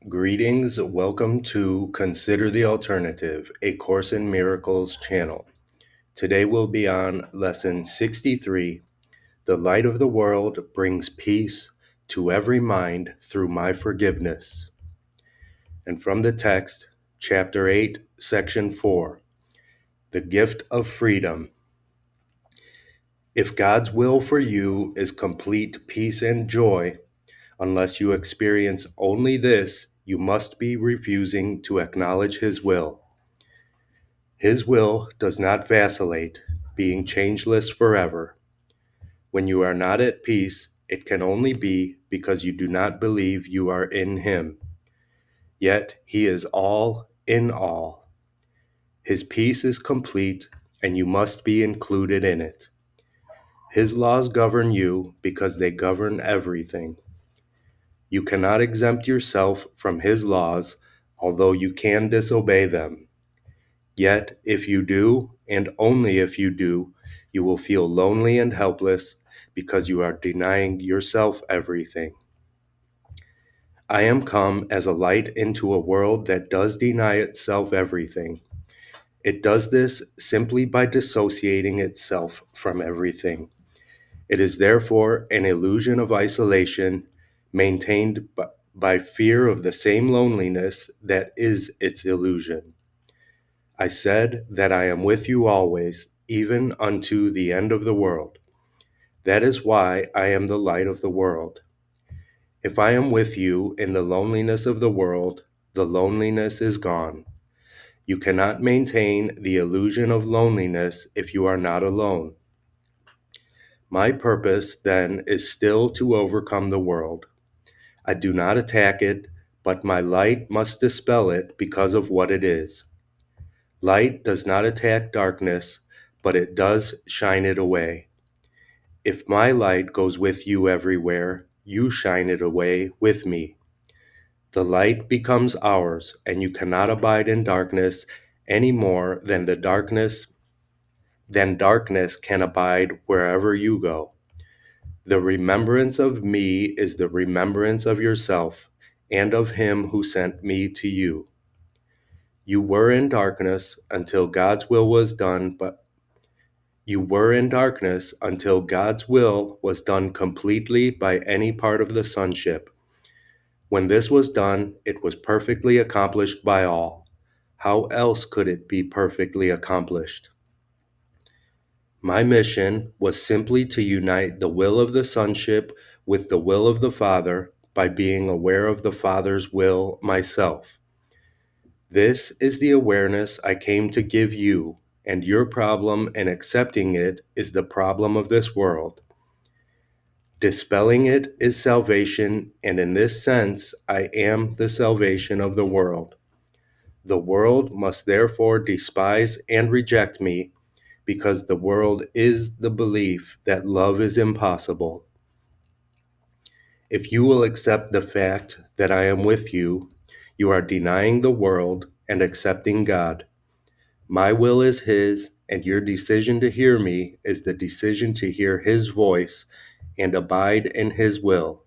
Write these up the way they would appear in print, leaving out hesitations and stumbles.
Greetings, welcome to Consider the Alternative, a Course in Miracles channel. Today we'll be on Lesson 63, The Light of the World Brings Peace to Every Mind Through My Forgiveness. And from the text, Chapter 8, Section 4, The Gift of Freedom. If God's will for you is complete peace and joy, unless you experience only this, you must be refusing to acknowledge His will. His will does not vacillate, being changeless forever. When you are not at peace, it can only be because you do not believe you are in Him. Yet He is all in all. His peace is complete, and you must be included in it. His laws govern you because they govern everything. You cannot exempt yourself from His laws, although you can disobey them. Yet, if you do, and only if you do, you will feel lonely and helpless because you are denying yourself everything. I am come as a light into a world that does deny itself everything. It does this simply by dissociating itself from everything. It is therefore an illusion of isolation, maintained by fear of the same loneliness that is its illusion. I said that I am with you always, even unto the end of the world. That is why I am the light of the world. If I am with you in the loneliness of the world, the loneliness is gone. You cannot maintain the illusion of loneliness if you are not alone. My purpose, then, is still to overcome the world. I do not attack it, but my light must dispel it because of what it is. Light does not attack darkness, but it does shine it away. If my light goes with you everywhere, you shine it away with me. The light becomes ours, and you cannot abide in darkness any more than darkness can abide wherever you go. The remembrance of me is the remembrance of yourself and of Him who sent me to you. You were in darkness until God's will was done, but you were in darkness until God's will was done completely by any part of the sonship. When this was done, it was perfectly accomplished by all. How else could it be perfectly accomplished? My mission was simply to unite the will of the sonship with the will of the Father by being aware of the Father's will myself. This is the awareness I came to give you, and your problem in accepting it is the problem of this world. Dispelling it is salvation, and in this sense, I am the salvation of the world. The world must therefore despise and reject me, because the world is the belief that love is impossible. If you will accept the fact that I am with you, you are denying the world and accepting God. My will is His, and your decision to hear me is the decision to hear His voice and abide in His will.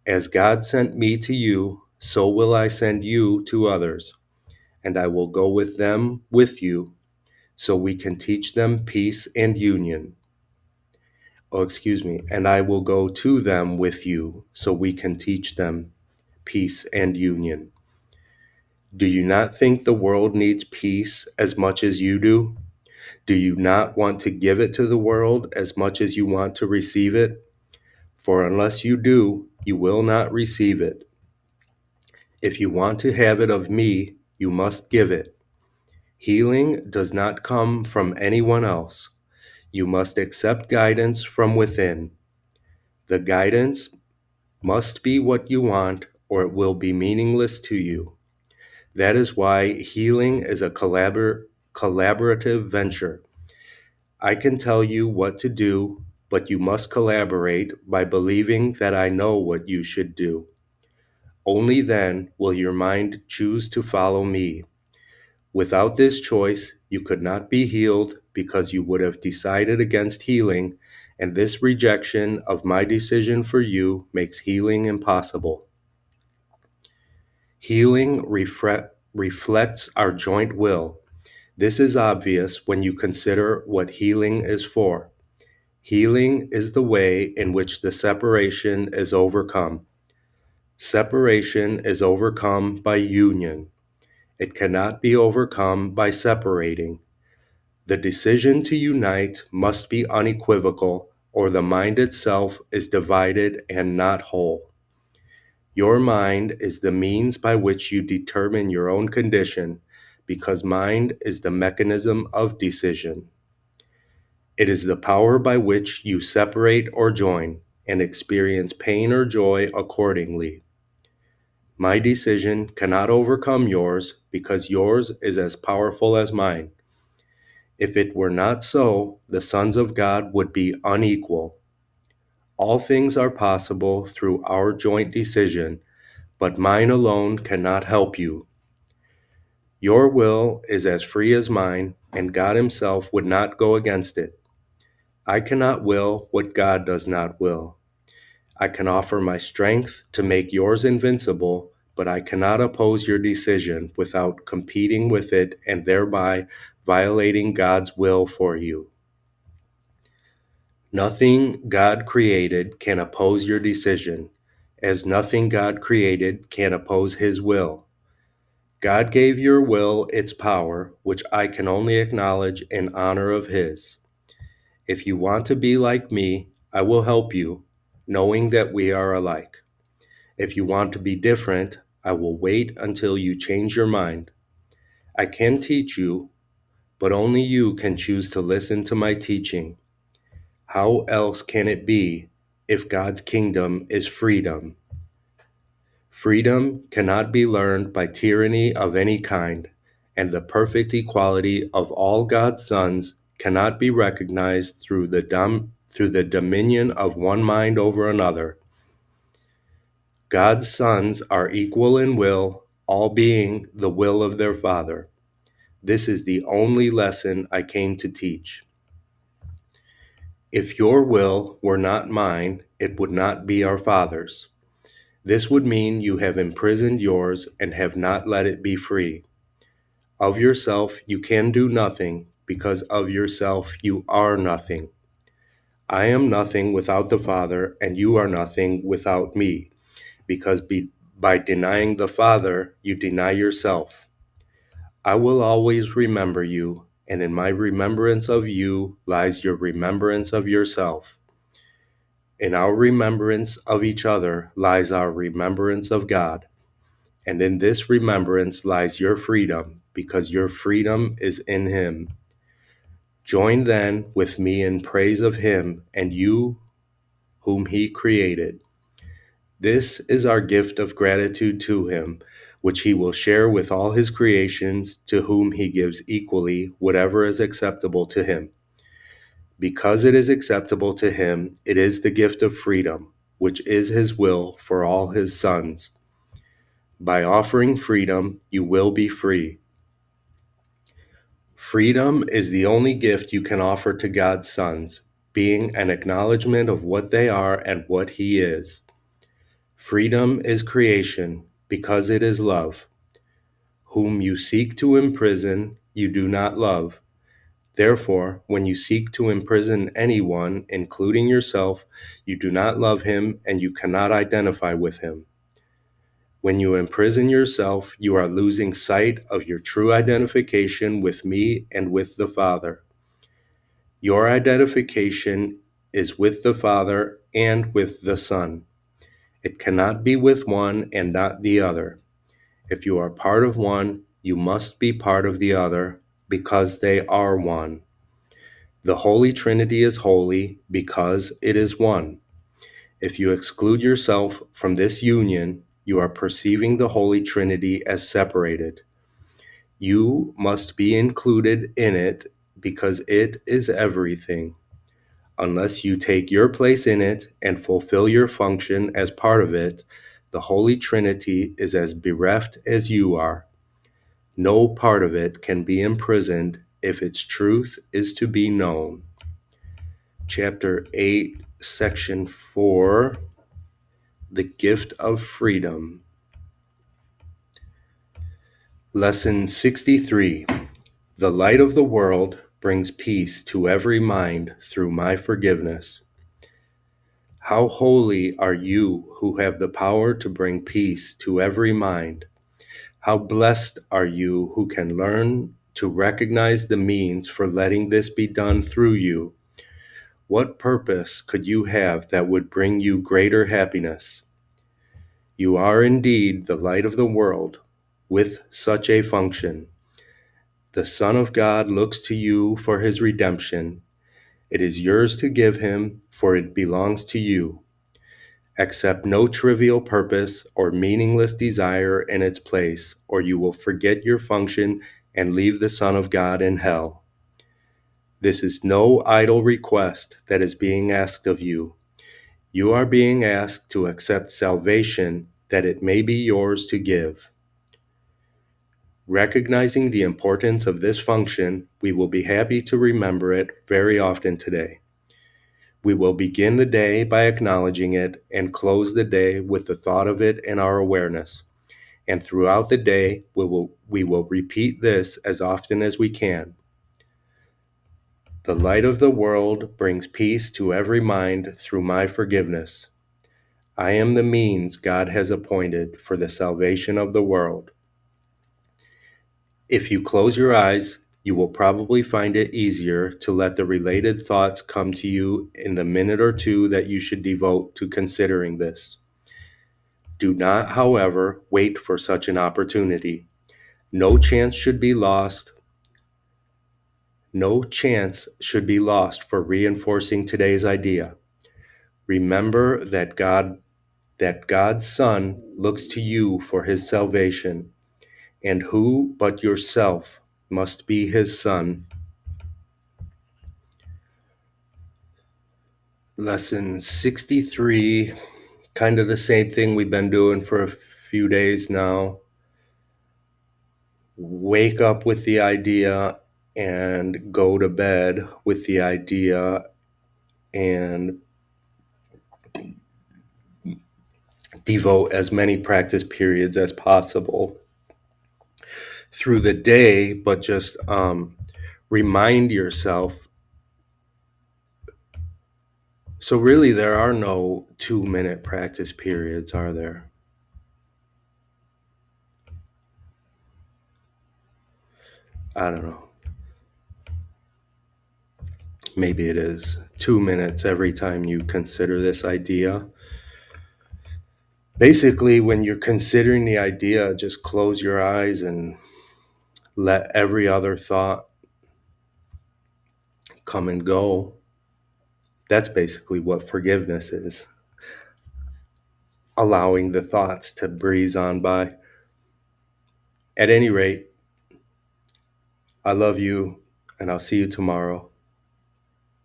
As God sent me to you, so will I send you to others, and I will go with them with you, so we can teach them peace and union. And I will go to them with you, so we can teach them peace and union. Do you not think the world needs peace as much as you do? Do you not want to give it to the world as much as you want to receive it? For unless you do, you will not receive it. If you want to have it of me, you must give it. Healing does not come from anyone else. You must accept guidance from within. The guidance must be what you want, or it will be meaningless to you. That is why healing is a collaborative venture. I can tell you what to do, but you must collaborate by believing that I know what you should do. Only then will your mind choose to follow me. Without this choice, you could not be healed because you would have decided against healing, and this rejection of my decision for you makes healing impossible. Healing reflects our joint will. This is obvious when you consider what healing is for. Healing is the way in which the separation is overcome. Separation is overcome by union. It cannot be overcome by separating. The decision to unite must be unequivocal, or the mind itself is divided and not whole. Your mind is the means by which you determine your own condition, because mind is the mechanism of decision. It is the power by which you separate or join, and experience pain or joy accordingly. My decision cannot overcome yours, because yours is as powerful as mine. If it were not so, the sons of God would be unequal. All things are possible through our joint decision, but mine alone cannot help you. Your will is as free as mine, and God Himself would not go against it. I cannot will what God does not will. I can offer my strength to make yours invincible, but I cannot oppose your decision without competing with it and thereby violating God's will for you. Nothing God created can oppose your decision, as nothing God created can oppose His will. God gave your will its power, which I can only acknowledge in honor of His. If you want to be like me, I will help you, knowing that we are alike. If you want to be different, I will wait until you change your mind. I can teach you, but only you can choose to listen to my teaching. How else can it be if God's kingdom is freedom? Freedom cannot be learned by tyranny of any kind, and the perfect equality of all God's sons cannot be recognized through the dominion of one mind over another. God's sons are equal in will, all being the will of their Father. This is the only lesson I came to teach. If your will were not mine, it would not be our Father's. This would mean you have imprisoned yours and have not let it be free. Of yourself you can do nothing, because of yourself you are nothing. I am nothing without the Father, and you are nothing without me, because by denying the Father you deny yourself. I will always remember you, and in my remembrance of you lies your remembrance of yourself. In our remembrance of each other lies our remembrance of God. And in this remembrance lies your freedom, because your freedom is in Him. Join then with me in praise of Him and you whom He created. This is our gift of gratitude to Him, which He will share with all His creations, to whom He gives equally whatever is acceptable to Him. Because it is acceptable to Him, it is the gift of freedom, which is His will for all His sons. By offering freedom, you will be free. Freedom is the only gift you can offer to God's sons, being an acknowledgement of what they are and what He is. Freedom is creation, because it is love. Whom you seek to imprison, you do not love. Therefore, when you seek to imprison anyone, including yourself, you do not love him and you cannot identify with him. When you imprison yourself, you are losing sight of your true identification with me and with the Father. Your identification is with the Father and with the Son. It cannot be with one and not the other. If you are part of one, you must be part of the other, because they are one. The Holy Trinity is holy because it is one. If you exclude yourself from this union, you are perceiving the Holy Trinity as separated. You must be included in it because it is everything. Unless you take your place in it and fulfill your function as part of it, the Holy Trinity is as bereft as you are. No part of it can be imprisoned if its truth is to be known. Chapter 8, Section 4, The Gift of Freedom. Lesson 63. The light of the world brings peace to every mind through my forgiveness. How holy are you who have the power to bring peace to every mind. How blessed are you who can learn to recognize the means for letting this be done through you. What purpose could you have that would bring you greater happiness? You are indeed the light of the world with such a function. The Son of God looks to you for his redemption. It is yours to give him, for it belongs to you. Accept no trivial purpose or meaningless desire in its place, or you will forget your function and leave the Son of God in hell. This is no idle request that is being asked of you. You are being asked to accept salvation that it may be yours to give. Recognizing the importance of this function, we will be happy to remember it very often today. We will begin the day by acknowledging it and close the day with the thought of it in our awareness. And throughout the day, we will repeat this as often as we can. The light of the world brings peace to every mind through my forgiveness. I am the means God has appointed for the salvation of the world. If you close your eyes, you will probably find it easier to let the related thoughts come to you in the minute or two that you should devote to considering this. Do not, however, wait for such an opportunity. No chance should be lost. No chance should be lost for reinforcing today's idea. Remember that God's Son looks to you for his salvation, and who but yourself must be his son? Lesson 63, kind of the same thing we've been doing for a few days now. Wake up with the idea and go to bed with the idea, and devote as many practice periods as possible through the day, but just remind yourself. So really, there are no 2-minute practice periods, are there? I don't know. Maybe it is 2 minutes every time you consider this idea. Basically, when you're considering the idea, just close your eyes and let every other thought come and go. That's basically what forgiveness is. Allowing the thoughts to breeze on by. At any rate, I love you, and I'll see you tomorrow.